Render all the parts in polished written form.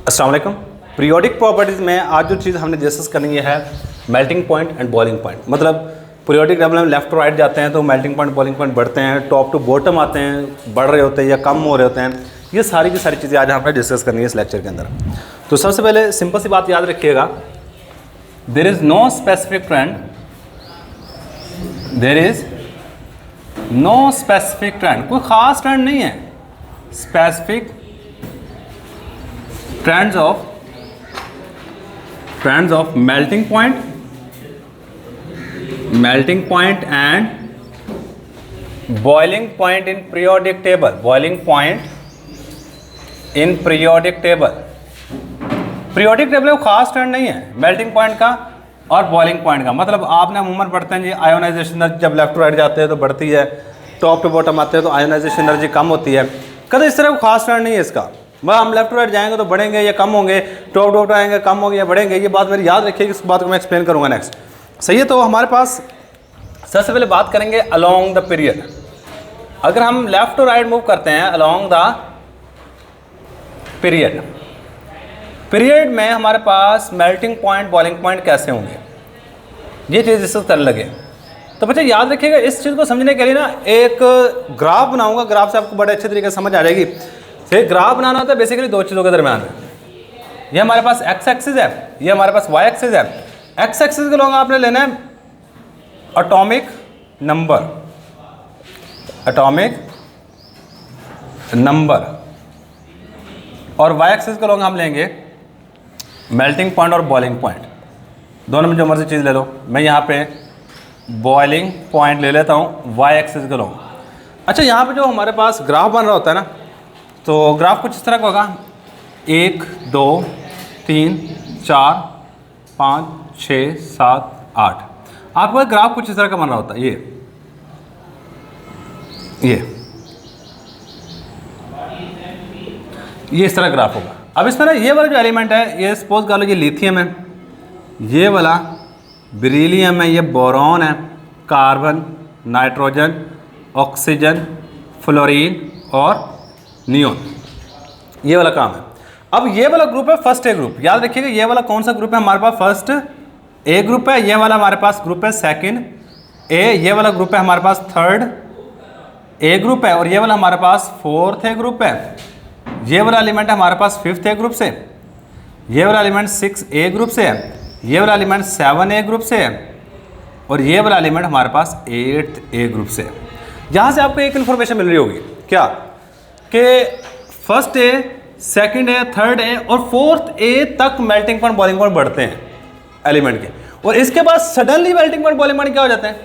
अस्सलाम वालेकुम। Periodic properties में आज जो चीज़ हमने डिस्कस करनी है melting point and boiling point. मतलब पीरियोडिक टेबल में लेफ्ट टू राइट जाते हैं तो मेल्टिंग पॉइंट बॉइलिंग पॉइंट बढ़ते हैं, टॉप टू बॉटम आते हैं, बढ़ रहे होते हैं या कम हो रहे होते हैं। ये सारी की सारी चीज़ें आज हमने डिस्कस करनी है इस लेक्चर के अंदर। तो सबसे पहले सिंपल सी बात याद रखिएगा, there is no specific trend, there is no specific trend, कोई ख़ास ट्रेंड नहीं है। Specific trends of melting point and boiling point in periodic table. Boiling point in periodic table, periodic table में खास ट्रेंड नहीं है मेल्टिंग पॉइंट का और बॉइलिंग पॉइंट का। मतलब आपने अमूमन पढ़ते हैं जी आयोनाइजेशन एनर्जी जब लेफ्ट टू राइट जाते हैं तो बढ़ती है, टॉप टू बॉटम आते हैं तो आयोनाइजेशन एनर्जी कम होती है। कभी इस तरह का खास ट्रेंड नहीं है इसका। वह हम लेफ्ट टू राइट जाएंगे तो बढ़ेंगे या कम होंगे, टॉप टू आएंगे कम होंगे या बढ़ेंगे। ये बात मेरी याद रखिए, इस बात को मैं एक्सप्लेन करूंगा नेक्स्ट। सही है। तो हमारे पास सबसे पहले बात करेंगे अलोंग द पीरियड। अगर हम लेफ्ट टू राइट मूव करते हैं अलोंग द पीरियड में हमारे पास मेल्टिंग पॉइंट बॉइलिंग पॉइंट कैसे होंगे, ये चीज़ इससे करने लगे। तो बच्चे याद रखिएगा, इस चीज़ को समझने के लिए ना एक ग्राफ बनाऊंगा। ग्राफ से आपको बड़े अच्छे तरीके से समझ आ जाएगी। फिर ग्राफ बनाना होता है बेसिकली दो चीज़ों के दरमियान में। ये हमारे पास एक्स एक्सिस है, ये हमारे पास वाई एक्सिस है। एक्स एक्सिस के लोग आपने लेना है एटॉमिक नंबर और वाई एक्सिस के लोग हम लेंगे मेल्टिंग पॉइंट और बॉइलिंग पॉइंट। दोनों में जो मर्जी चीज़ ले लो। मैं यहाँ पे बॉइलिंग पॉइंट ले लेता हूँ वाई एक्सिस के लोग। अच्छा, यहाँ पे जो हमारे पास ग्राफ बन रहा होता है ना, तो ग्राफ कुछ इस तरह का होगा 1 2 3 4 5 6 7 8। आपका ग्राफ कुछ इस तरह का बन रहा होता है। ये इस तरह ग्राफ होगा। अब इस तरह ये वाला जो एलिमेंट है, ये सपोज कर लो ये लिथियम है, ये वाला बेरिलियम है, ये बोरॉन है, कार्बन, नाइट्रोजन, ऑक्सीजन, फ्लोरीन और नियोन। ये वाला काम है। अब ये वाला ग्रुप है फर्स्ट ए ग्रुप। याद रखिएगा ये वाला कौन सा ग्रुप है हमारे पास, फर्स्ट ए ग्रुप है। ये वाला हमारे पास ग्रुप है सेकंड ए। ये वाला ग्रुप है हमारे पास थर्ड ए ग्रुप है। और ये वाला हमारे पास फोर्थ ए ग्रुप है। ये वाला एलिमेंट है हमारे पास फिफ्थ ए ग्रुप से। ये वाला एलिमेंट 6 ए ग्रुप से है। ये वाला एलिमेंट 7 ए ग्रुप से है। और ये वाला एलिमेंट हमारे पास 8th ए ग्रुप से है। यहाँ से आपको एक इन्फॉर्मेशन मिल रही होगी क्या, कि first A, second A, third A और फोर्थ ए तक मेल्टिंग पॉइंट बॉइलिंग पॉइंट बढ़ते हैं एलिमेंट के। और इसके बाद suddenly melting point boiling point क्या हो जाते हैं,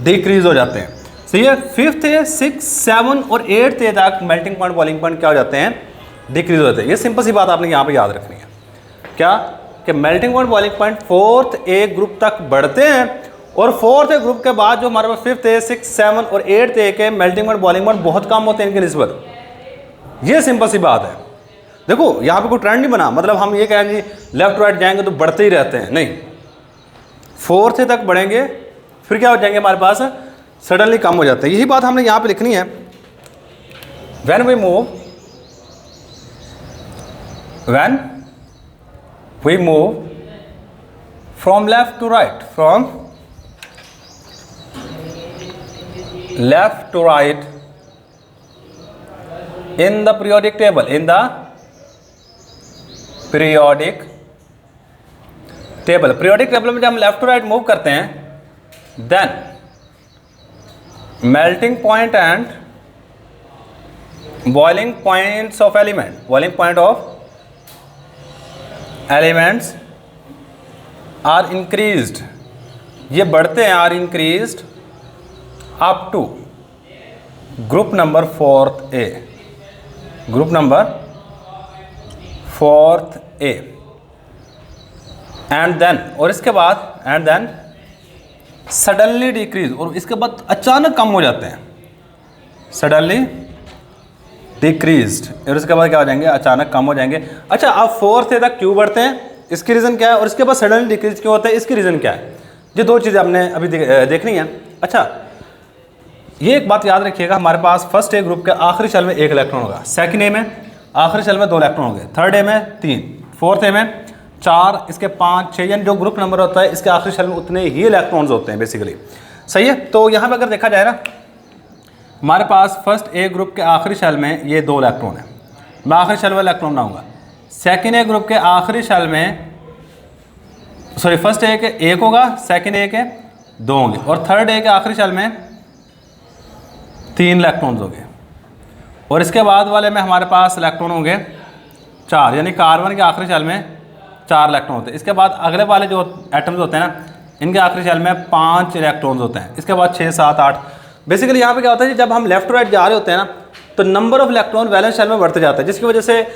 डिक्रीज हो जाते हैं। सही है। फिफ्थ ए, 6, 7 और 8th ए तक मेल्टिंग पॉइंट बॉइलिंग पॉइंट क्या हो जाते हैं, डिक्रीज हो जाते हैं। ये सिंपल सी बात आपने यहाँ पे याद रखनी है क्या, कि melting point boiling point fourth A group तक बढ़ते हैं और फोर्थ ए ग्रुप के बाद जो हमारे पास फिफ्थ ए, 6, 7 और 8th ए के मेल्टिंग पॉइंट बॉइलिंग पॉइंट बहुत कम होते हैं इनकी निस्बत। ये सिंपल सी बात है। देखो यहाँ पे कोई ट्रेंड नहीं बना, मतलब हम ये कहें जी लेफ्ट राइट जाएंगे तो बढ़ते ही रहते हैं, नहीं। फोर्थ ए तक बढ़ेंगे फिर क्या हो जाएंगे हमारे पास, सडनली कम हो जाते हैं। यही बात हमने यहाँ पे लिखनी है। When we move from left to right in the periodic table, periodic table में जब हम लेफ्ट टू राइट मूव करते हैं, then melting point and boiling point of elements are increased, ये बढ़ते हैं, are increased up to group number 4th A and then, और इसके बाद एंड देन सडनली डिक्रीज, और इसके बाद अचानक कम हो जाते हैं, सडनली डिक्रीज्ड, और इसके बाद क्या हो जाएंगे, अचानक कम हो जाएंगे। अच्छा, अब 4th ए तक क्यों बढ़ते हैं, इसकी रीज़न क्या है, और इसके बाद सडनली डिक्रीज क्यों होता है, इसकी रीज़न क्या है। ये दो चीज़ें हमने अभी देखनी है। अच्छा, ये एक बात याद रखिएगा, हमारे पास फर्स्ट ए ग्रुप के आखिरी शेल में एक इलेक्ट्रॉन होगा, सेकंड ए में आखिरी शेल में 2 इलेक्ट्रॉन हो गए, थर्ड ए में 3, फोर्थ ए में 4, इसके 5, 6, यानी जो ग्रुप नंबर होता है इसके आखिरी शेल में उतने ही इलेक्ट्रॉन्स होते हैं बेसिकली। सही है। तो यहाँ पे अगर देखा जाए ना, हमारे पास फर्स्ट ए ग्रुप के आखिरी शेल में ये 2 इलेक्ट्रॉन है, मैं आखिरी शेल वाला इलेक्ट्रॉन बनाऊंगा। सेकेंड ए ग्रुप के आखिरी शेल में, सॉरी फर्स्ट ए के 1 होगा, सेकेंड ए के 2 होंगे, और थर्ड ए के आखिरी शेल में 3 इलेक्ट्रॉन्स होंगे, और इसके बाद वाले में हमारे पास इलेक्ट्रॉन होंगे 4, यानी कार्बन के आखिरी शेल में 4 इलेक्ट्रॉन होते हैं। इसके बाद अगले वाले जो एटम्स होते हैं ना, इनके आखिरी शेल में 5 इलेक्ट्रॉन्स होते हैं, इसके बाद 6, 7, 8। बेसिकली यहाँ पे क्या होता है, जब हम लेफ्ट राइट जा रहे होते हैं ना, तो number of electron valence shell में बढ़ते जाता है, जिसकी वजह से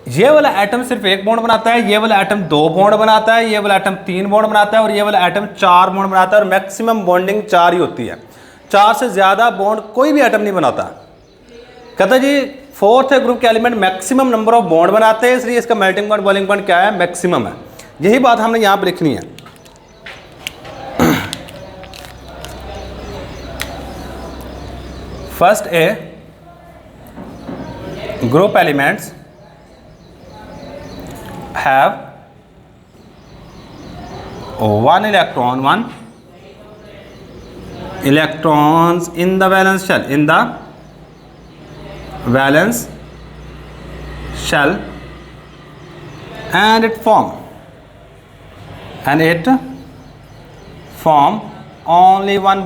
ये वाला एटम सिर्फ 1 बॉन्ड बनाता है, ये वाला एटम 2 बॉन्ड बनाता है, ये वाला एटम 3 बॉन्ड बनाता है, और ये वाला एटम 4 बॉन्ड बनाता है, और मैक्सिमम बॉन्डिंग 4 ही होती है। 4 से ज़्यादा बॉन्ड कोई भी एटम नहीं बनाता। कहता जी फोर्थ ग्रुप के element maximum number of bond बनाते हैं, इसलिए इसका मेल्टिंग पॉइंट बॉइलिंग पॉइंट क्या है, मैक्सिमम है। यही बात हमने यहाँ पर लिखनी है। First A group elements have 1 electrons in the valence shell, and it form only one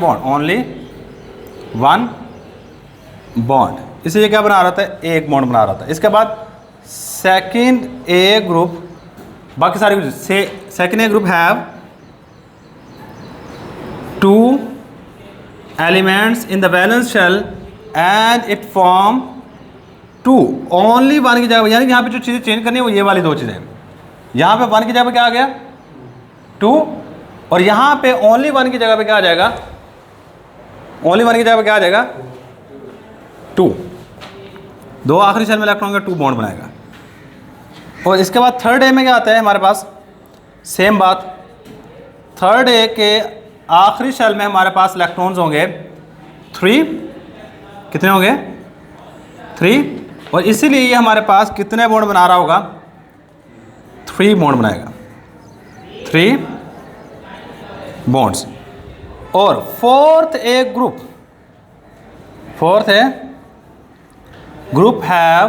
bond, इसे ये क्या बना रहा था, 1 बॉन्ड बना रहा था। इसके बाद सेकेंड ए ग्रुप, बाकी सारे second A group have 2 elements in the valence shell and it form 2 only 1 की जगह, यानी यहाँ पे जो चीज़ें चेंज करनी है वो ये वाली 2 चीज़ें। यहाँ पे 1 की जगह पे क्या आ गया, 2, और यहाँ पे ओनली 1 की जगह पे क्या आ जाएगा, ओनली 1 की जगह पे क्या आ जाएगा, 2। 2 आखिरी शेल में इलेक्ट्रॉन का 2 बॉन्ड बनाएगा। और इसके बाद थर्ड ए में क्या आता है हमारे पास, सेम बात। थर्ड ए के आखिरी शेल में हमारे पास इलेक्ट्रॉन्स होंगे 3, कितने होंगे, 3, और इसीलिए ये हमारे पास कितने बॉन्ड बना रहा होगा, 3 बॉन्ड बनाएगा, 3 बॉन्ड्स। और fourth A group have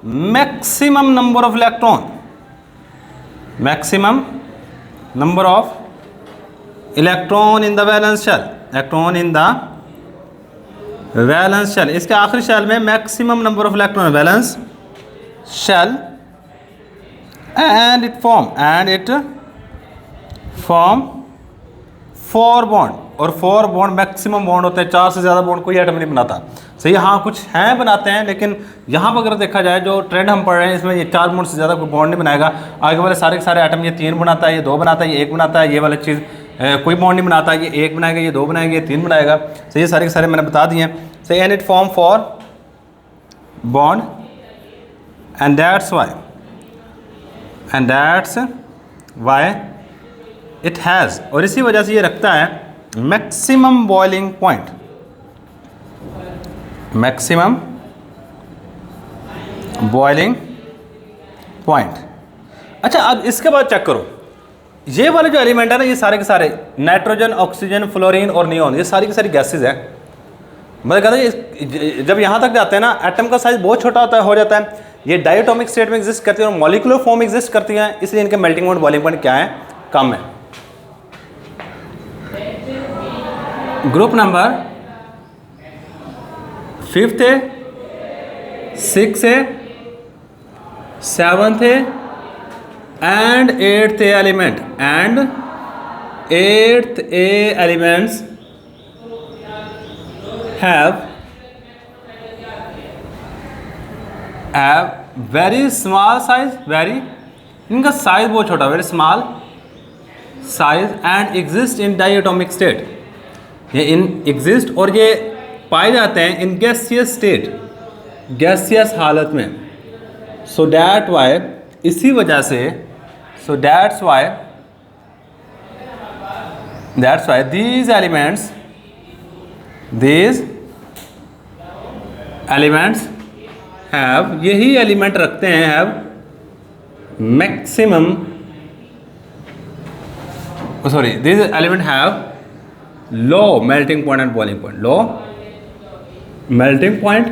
maximum number of electron in the valence shell, इसके आखिरी शेल में maximum number of electron valence shell, and it form 4 bond, और 4 बॉन्ड मैक्सिमम बॉन्ड होते हैं, 4 से ज़्यादा बॉन्ड कोई एटम नहीं बनाता। सही, हाँ कुछ हैं बनाते हैं, लेकिन यहाँ पर अगर देखा जाए जो ट्रेंड हम पढ़ रहे हैं इसमें ये 4 बॉन्ड से ज़्यादा कोई बॉन्ड नहीं बनाएगा। आगे वाले सारे के सारे एटम ये 3 बनाता है, ये 2 बनाता है, ये 1 बनाता है, ये वाला चीज़ कोई बॉन्ड नहीं बनाता, ये 1 बनाएगा, ये 2 बनाएगा, ये 3 बनाएगा। सही, ये सारे के सारे मैंने बता दिए हैं। सही, and it form 4 bond, and that's why it has, और इसी वजह से ये रखता है मैक्सिमम बॉइलिंग पॉइंट, अच्छा, अब इसके बाद चेक करो, ये वाले जो एलिमेंट है ना, ये सारे के सारे नाइट्रोजन, ऑक्सीजन, फ्लोरीन और नियोन, ये सारी की सारी गैसेज है। मतलब कहते हैं जब यहाँ तक जाते हैं ना, एटम का साइज बहुत छोटा हो जाता है। ये डायटोमिक स्टेट में एग्जिस्ट करती है और मॉलिक्यूलर फॉर्म एग्जिस्ट करती हैं, इसलिए इनके मेल्टिंग पॉइंट, बॉइलिंग पॉइंट क्या है, कम है। ग्रुप नंबर 5th है, 6th है, 7th है, and 8th element, and 8th elements have very small size, इनका साइज बहुत छोटा, very small size, and exist in diatomic state, ये इन एग्जिस्ट और ये पाए जाते हैं इन गैसियस स्टेट, गैसियस हालत में। सो दैट वाई, इसी वजह से, so that's why these elements have, यही एलिमेंट रखते हैं have maximum, sorry this element have low melting point and boiling point, low melting point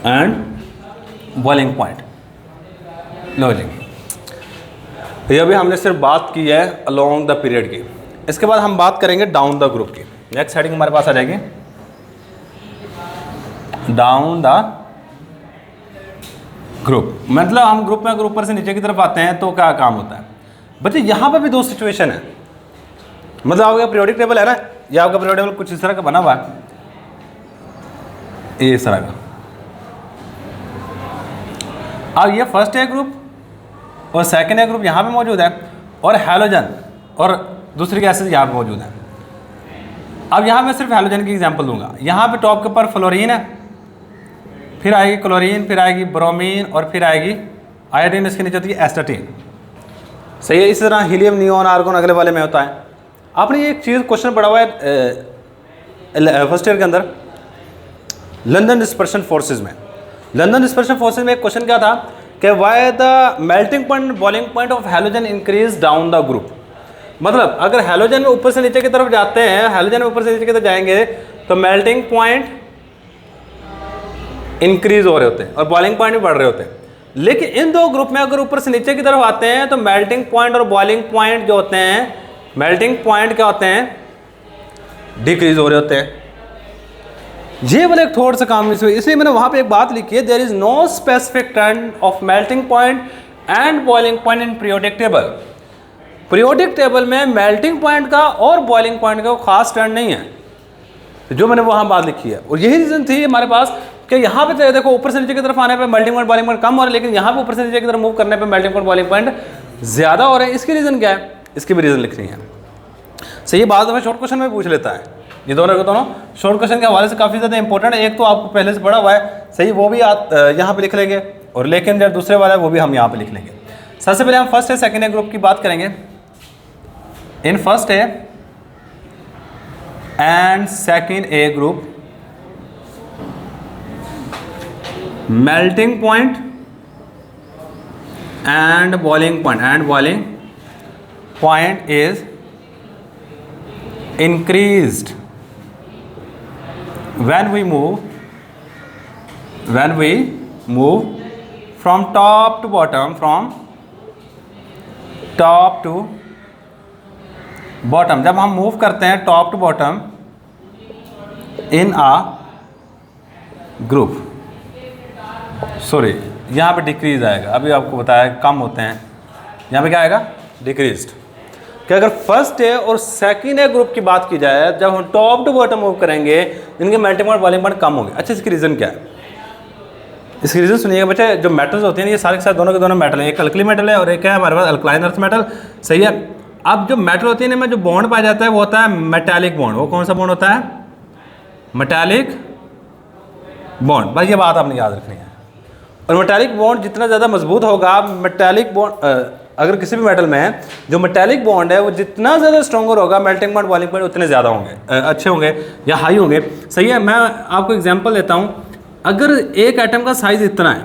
and boiling point. लो जी, ये अभी हमने सिर्फ बात की है अलोंग द पीरियड की। इसके बाद हम बात करेंगे डाउन द ग्रुप की। नेक्स्ट हेडिंग हमारे पास आ जाएगी डाउन द ग्रुप। मतलब हम ग्रुप में अगर ऊपर से नीचे की तरफ आते हैं तो क्या काम होता है बच्चे। यहाँ पे भी दो सिचुएशन है। मतलब आपका पीरियोडिक टेबल है ना, या आपका पीरियोडिक टेबल कुछ इस तरह का बना हुआ है, ये इस तरह का। अब ये फर्स्ट है ग्रुप और सेकंड है ग्रुप यहाँ पे मौजूद है, और हैलोजन और दूसरी गैसेज यहाँ पे मौजूद है। अब यहाँ मैं सिर्फ हैलोजन की एग्जांपल दूंगा। यहाँ पे टॉप के ऊपर फ्लोरीन है, फिर आएगी क्लोरीन, फिर आएगी ब्रोमीन और फिर आएगी आयोडीन, इसके नीचे होती है एस्टाटीन। सही है। इस तरह हीलियम, नियोन, आर्गोन अगले वाले में होता है। आपने एक चीज़ क्वेश्चन पढ़ा हुआ है फर्स्ट ईयर के अंदर, लंदन डिस्पर्शन फोर्सेज में। लंदन डिस्पर्शन फोर्सेज में एक क्वेश्चन क्या था कि why the melting point boiling point of halogen increase down the group. मतलब अगर हैलोजन में ऊपर से नीचे की तरफ जाते हैं, हैलोजन में ऊपर से नीचे की तरफ जाएंगे तो मेल्टिंग पॉइंट इंक्रीज हो रहे होते हैं और बॉइलिंग पॉइंट भी बढ़ रहे होते हैं। लेकिन इन दो ग्रुप में अगर ऊपर से नीचे की तरफ आते हैं तो मेल्टिंग पॉइंट और बॉइलिंग पॉइंट जो होते हैं, मेल्टिंग पॉइंट क्या होते हैं, डिक्रीज हो रहे होते हैं। ये वाला एक थोड़ा सा काम इसलिए मैंने वहां पे एक बात लिखी है, there is no specific trend of melting point and boiling point in periodic table. Periodic table में मेल्टिंग पॉइंट का और बॉइलिंग पॉइंट का खास ट्रेंड नहीं है, जो मैंने वहां बात लिखी है। और यही रीजन थी हमारे पास कि यहाँ पे देखो ऊपर से नीचे की तरफ आने पे मेल्टिंग पॉइंट बॉइलिंग पॉइंट कम हो रहा है, लेकिन यहाँ पे ऊपर से नीचे की तरफ मूव करने पे मेल्टिंग पॉइंट बॉइलिंग पॉइंट ज्यादा हो रहे हैं। इसकी रीजन क्या है, इसकी भी रीजन लिखनी है। सही, बात दफा शॉर्ट क्वेश्चन में पूछ लेता है। ये दोनों शॉर्ट क्वेश्चन के हवाले से काफ़ी ज़्यादा इंपॉर्टेंट है। एक तो आपको पहले से पढ़ा हुआ है, सही, वो भी आप यहाँ पे लिख लेंगे, और लेकिन जो दूसरे वाला है वो भी हम यहाँ पे लिख लेंगे। सबसे पहले हम फर्स्ट है सेकेंड ए ग्रुप की बात करेंगे। In first A and second A group melting point and boiling point is increased when we move from top to bottom, जब हम मूव करते हैं top to bottom in a group, sorry यहाँ पे decrease आएगा। अभी आपको बताया कम होते हैं, यहाँ पे क्या आएगा, डिक्रीज्ड। कि अगर फर्स्ट ए और सेकेंड ए ग्रुप की बात की जाए, जब हम टॉप टू बॉटम मूव करेंगे इनके मेल्टिंग पॉइंट बॉइलिंग पॉइंट कम होंगे। अच्छा, इसकी रीज़न क्या है, इसकी रीज़न सुनिएगा बच्चे। जो मेटल्स होते हैं ये सारे के साथ दोनों के दोनों मेटल है, एक अल्कली मेटल है और एक है हमारे पास अल्कलाइन अर्थ मेटल। सही है। अब जो मेटल होती है इनमें जो बॉन्ड पाया जाता है वो होता है मेटालिक बॉन्ड। वो कौन सा बॉन्ड होता है, मेटालिक बॉन्ड। भाई ये बात आपने याद रखनी है। और मेटालिक बॉन्ड जितना ज़्यादा मजबूत होगा, मेटालिक बॉन्ड अगर किसी भी मेटल में है जो मेटालिक बॉन्ड है वो जितना ज़्यादा स्ट्रॉन्गर होगा, मेल्टिंग पॉइंट बॉइलिंग पॉइंट उतने ज़्यादा होंगे, अच्छे होंगे या हाई होंगे। सही है। मैं आपको एग्जांपल देता हूँ। अगर एक एटम का साइज़ इतना है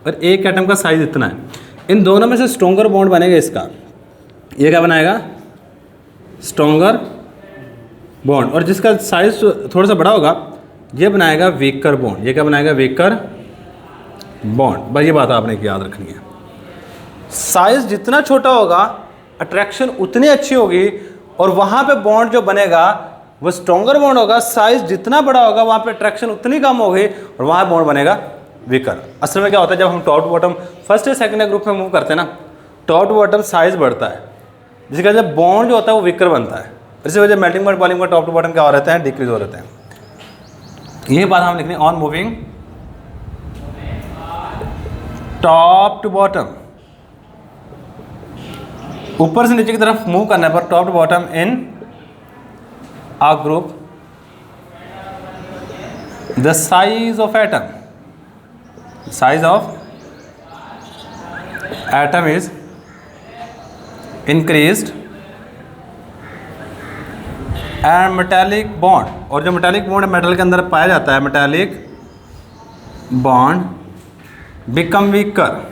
और एक एटम का साइज़ इतना है, इन दोनों में से स्ट्रॉन्गर बॉन्ड बनेगा इसका, ये क्या बनाएगा, स्ट्रॉन्गर बॉन्ड। और जिसका साइज़ थोड़ा सा बड़ा होगा ये बनाएगा वीकर बॉन्ड। ये क्या बनाएगा, वीकर बॉन्ड। भाई ये बात आपने याद रखनी है। साइज जितना छोटा होगा अट्रैक्शन उतनी अच्छी होगी, और वहाँ पे बॉन्ड जो बनेगा वो स्ट्रॉन्गर बॉन्ड होगा। साइज जितना बड़ा होगा वहाँ पे अट्रैक्शन उतनी कम होगी और वहाँ बॉन्ड बनेगा वीकर। असल में क्या होता है, जब हम टॉप टू बॉटम फर्स्ट या सेकंड ग्रुप में मूव करते हैं ना, टॉप टू बॉटम साइज बढ़ता है, जिसका जब बॉन्ड जो होता है वो वीकर बनता है। इसी वजह melting point boiling point top to bottom क्या हो रहते हैं, डिक्रीज हो रहते हैं। यही बात हम लिखनी on moving top to bottom, ऊपर से नीचे की तरफ मूव करने पर top to bottom in a group, the size of atom is increased and metallic bond, और जो मेटालिक बॉन्ड मेटल के अंदर पाया जाता है, मेटालिक बॉन्ड बिकम वीकर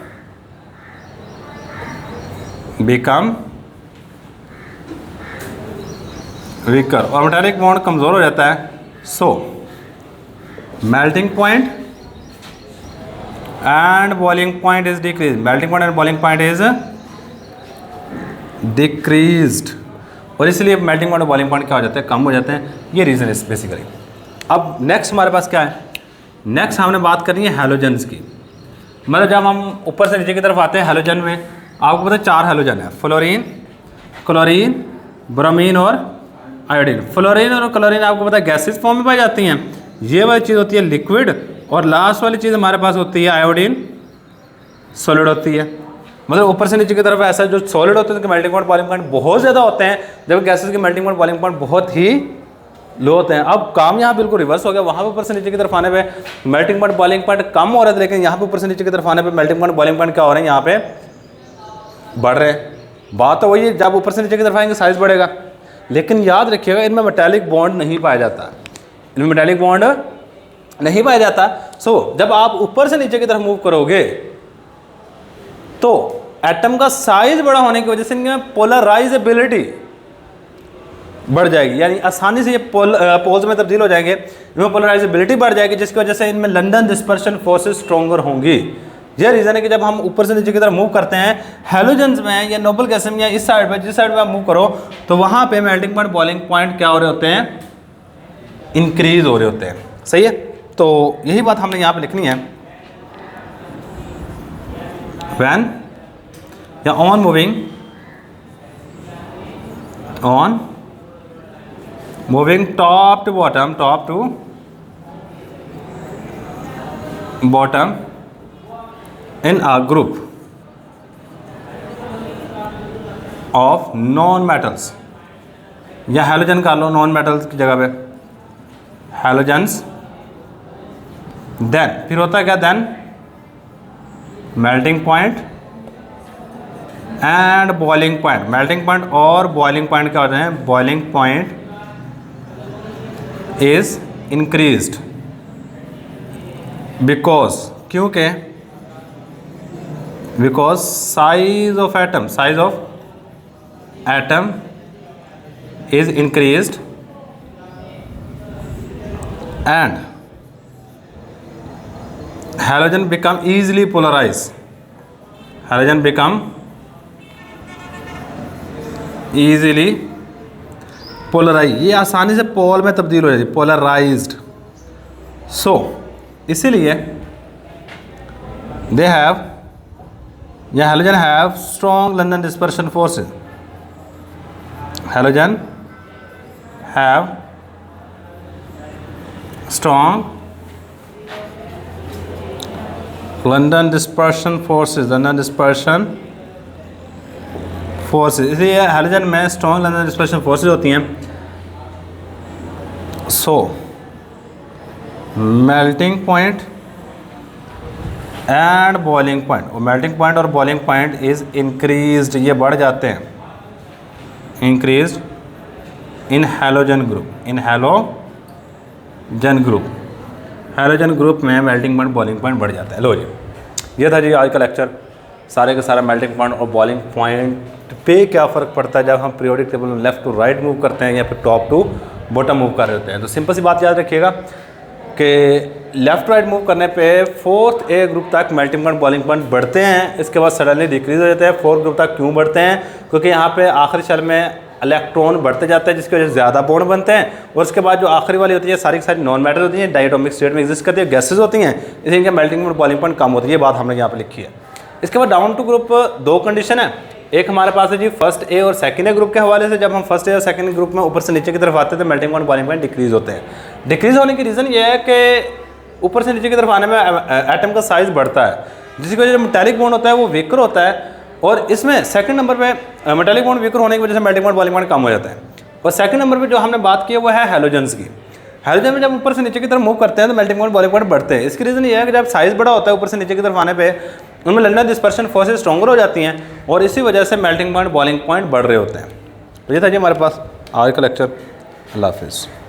और मेटालिक बॉन्ड कमज़ोर हो जाता है। So melting point and boiling point is decrease, melting point and boiling point is decreased, और इसलिए मेल्टिंग पॉइंट और बॉइलिंग पॉइंट क्या हो जाते हैं, कम हो जाते हैं। ये रीज़न है बेसिकली। अब नेक्स्ट हमारे पास क्या है, नेक्स्ट हमने बात करनी है हैलोजेंस की। मतलब जब हम ऊपर से नीचे की तरफ आते हैं हैलोजन में, आपको पता है 4 हैलोजन है, फ्लोरीन, क्लोरीन, ब्रोमीन और आयोडीन। फ्लोरीन और क्लोरीन आपको पता है गैसेस फॉर्म में पाई जाती हैं। ये वाली चीज़ होती है लिक्विड, और लास्ट वाली चीज़ हमारे पास होती है आयोडीन, सॉलिड होती है। मतलब ऊपर से नीचे की तरफ ऐसा जो सॉलिड होते हैं उनके मेल्टिंग पॉइंट बॉइलिंग पॉइंट बहुत ज़्यादा होते हैं, जबकि गैसेस के मेल्टिंग पॉइंट बॉइलिंग पॉइंट बहुत ही लो होते हैं। अब काम यहाँ बिल्कुल रिवर्स हो गया, वहाँ पे ऊपर से नीचे की तरफ आने पे मेल्टिंग पॉइंट बॉइलिंग पॉइंट कम हो रहे थे, लेकिन यहाँ पे ऊपर से नीचे की तरफ आने पे मेल्टिंग पॉइंट बॉइलिंग पॉइंट क्या हो रहे हैं, यहाँ पे बढ़ रहे हैं। बात तो वही है, जब ऊपर से नीचे की तरफ आएंगे साइज बढ़ेगा, लेकिन याद रखिएगा इनमें मेटालिक बॉन्ड नहीं पाया जाता, इनमें मेटालिक बॉन्ड नहीं पाया जाता। सो जब आप ऊपर से नीचे की तरफ मूव करोगे तो एटम का साइज बड़ा होने की वजह से इनमें पोलराइजेबिलिटी बढ़ जाएगी, यानी आसानी से ये पोल्स में तब्दील हो जाएंगे, इनमें पोलराइजेबिलिटी बढ़ जाएगी, जिसकी वजह से इनमें लंदन डिस्पर्शन फोर्सेस स्ट्रॉन्गर होंगी। यह रीज़न है कि जब हम ऊपर से नीचे की तरफ मूव करते हैं हैलोजेंस में या नोबल गैस में या इस साइड पे, जिस साइड पे आप मूव करो तो वहाँ पे मेल्टिंग पॉइंट बॉइलिंग पॉइंट क्या हो रहे होते हैं, इंक्रीज हो रहे होते हैं। सही है, तो यही बात हमने यहाँ पे लिखनी है। व्हेन या on moving top to bottom in a group of non metals, या हैलोजन कर लो नॉन मेटल्स की जगह पे हैलोजेंस, देन फिर होता है क्या, then melting point and boiling point, melting point और बॉइलिंग पॉइंट क्या होते हैं, boiling point is increased because, क्योंकि because size of atom is increased and halogen become easily polarized, ये आसानी से पोल में तब्दील हो जाती है, पोलराइज्ड। सो इसीलिए दे हैव या halogen have strong London dispersion forces, halogen have strong London dispersion forces, इसलिए हैलोजन में स्ट्रॉन्ग लंदन डिस्पर्शन फोर्सेज होती हैं। So melting point and boiling point, और मेल्टिंग पॉइंट और बॉइलिंग पॉइंट इज इंक्रीज्ड, ये बढ़ जाते हैं, इंक्रीज्ड इन हैलोजन ग्रुप में मेल्टिंग पॉइंट बॉइलिंग पॉइंट बढ़ जाता है। लो जी, ये था जी आज का लेक्चर, सारे का सारा मेल्टिंग पॉइंट और बॉइलिंग पॉइंट पे क्या फ़र्क पड़ता है जब हम पीरियोडिक टेबल में लेफ़्ट टू राइट मूव करते हैं या फिर टॉप टू बॉटम मूव कर रहे होते हैं। तो सिंपल सी बात याद रखिएगा कि लेफ़्ट राइट मूव करने पे 4th ए ग्रुप तक मेल्टिंग पॉइंट बॉइलिंग पॉइंट बढ़ते हैं, इसके बाद सडनली डिक्रीज हो जाते हैं। 4th ग्रुप तक क्यों बढ़ते हैं, क्योंकि यहाँ पे आखिरी शेल में इलेक्ट्रॉन बढ़ते जाते हैं, जिसकी वजह से ज़्यादा बॉन्ड बनते हैं, और उसके बाद जो आखिरी वाली होती है सारी की सारी नॉन मैटर होती हैं, डायटोमिक स्टेट में एग्जिस्ट करती है, गैसेज होती हैं, इसलिए इनका मेल्टिंग पॉइंट बॉइलिंग पॉइंट कम होती है। ये बात हमने यहाँ पे लिखी है। इसके बाद डाउन टू ग्रुप 2 कंडीशन है, एक हमारे पास है जी फर्स्ट ए और सेकंड ए ग्रुप के हवाले से। जब हम फर्स्ट ए और सेकंड ग्रुप में ऊपर से नीचे की तरफ आते हैं तो melting point boiling point decrease होते हैं। डिक्रीज होने की रीज़न ये है कि ऊपर से नीचे की तरफ आने में एटम का साइज़ बढ़ता है, जिसकी वजह से मेटालिक बॉन्ड होता है वो वीकर होता है, और इसमें सेकंड नंबर पे मेटालिक बॉन्ड वीकर होने की वजह से मेल्टिंग पॉइंट बॉइलिंग पॉइंट कम हो जाता है। और सेकंड नंबर पे जो हमने बात की है वो है हैलोजेंस की। हैलोजन में जब ऊपर से नीचे की तरफ मूव करते हैं तो मेल्टिंग पॉइंट बॉइलिंग पॉइंट बढ़ते हैं। इसकी रीज़न ये है कि जब साइज़ बड़ा होता है ऊपर से नीचे की तरफ आने पे उनमें लंदन डिस्पर्शन फोर्सेस स्ट्रॉन्गर हो जाती हैं, और इसी वजह से मेल्टिंग पॉइंट बॉइलिंग पॉइंट बढ़ रहे होते हैं। तो ये था जी हमारे पास आज का लेक्चर। अल्लाह हाफिज़।